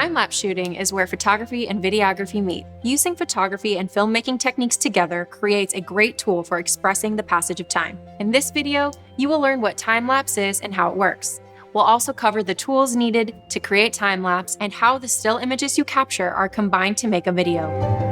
Time-lapse shooting is where photography and videography meet. Using photography and filmmaking techniques together creates a great tool for expressing the passage of time. In this video, you will learn what time-lapse is and how it works. We'll also cover the tools needed to create time-lapse and how the still images you capture are combined to make a video.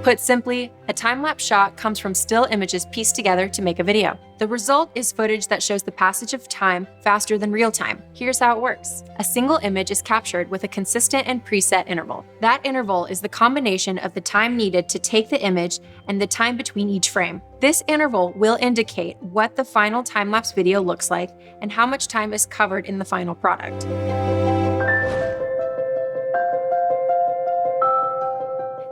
Put simply, a time-lapse shot comes from still images pieced together to make a video. The result is footage that shows the passage of time faster than real time. Here's how it works. A single image is captured with a consistent and preset interval. That interval is the combination of the time needed to take the image and the time between each frame. This interval will indicate what the final time-lapse video looks like and how much time is covered in the final product.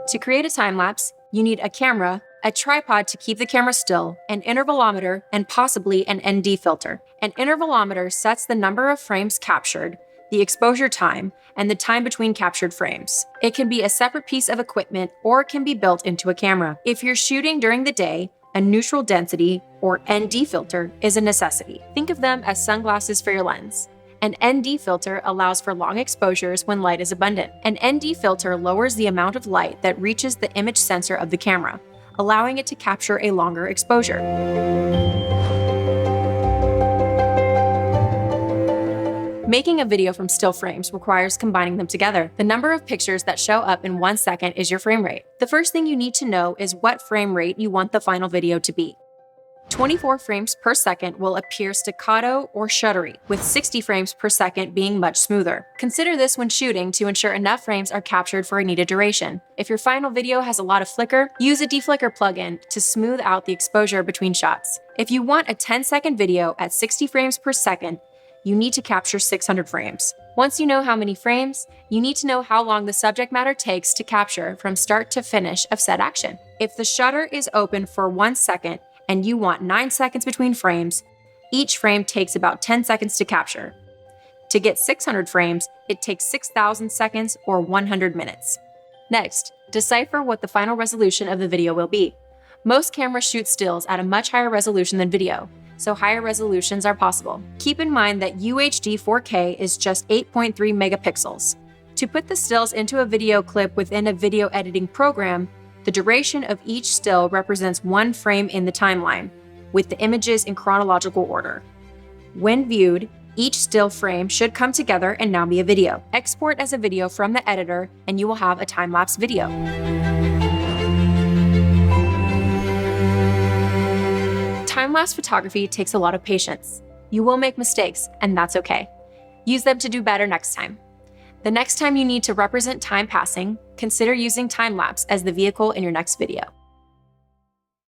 To create a time-lapse, you need a camera, a tripod to keep the camera still, an intervalometer, and possibly an ND filter. An intervalometer sets the number of frames captured, the exposure time, and the time between captured frames. It can be a separate piece of equipment or it can be built into a camera. If you're shooting during the day, a neutral density, or ND filter, is a necessity. Think of them as sunglasses for your lens. An ND filter allows for long exposures when light is abundant. An ND filter lowers the amount of light that reaches the image sensor of the camera, allowing it to capture a longer exposure. Making a video from still frames requires combining them together. The number of pictures that show up in 1 second is your frame rate. The first thing you need to know is what frame rate you want the final video to be. 24 frames per second will appear staccato or shuddery, with 60 frames per second being much smoother. Consider this when shooting to ensure enough frames are captured for a needed duration. If your final video has a lot of flicker, use a deflicker plugin to smooth out the exposure between shots. If you want a 10-second video at 60 frames per second, you need to capture 600 frames. Once you know how many frames, you need to know how long the subject matter takes to capture from start to finish of said action. If the shutter is open for 1 second, and you want 9 seconds between frames, each frame takes about 10 seconds to capture. To get 600 frames, it takes 6,000 seconds or 100 minutes. Next, decipher what the final resolution of the video will be. Most cameras shoot stills at a much higher resolution than video, so higher resolutions are possible. Keep in mind that UHD 4K is just 8.3 megapixels. To put the stills into a video clip within a video editing program, the duration of each still represents 1 frame in the timeline, with the images in chronological order. When viewed, each still frame should come together and now be a video. Export as a video from the editor, and you will have a time-lapse video. Time-lapse photography takes a lot of patience. You will make mistakes, and that's okay. Use them to do better next time. The next time you need to represent time passing, consider using time-lapse as the vehicle in your next video.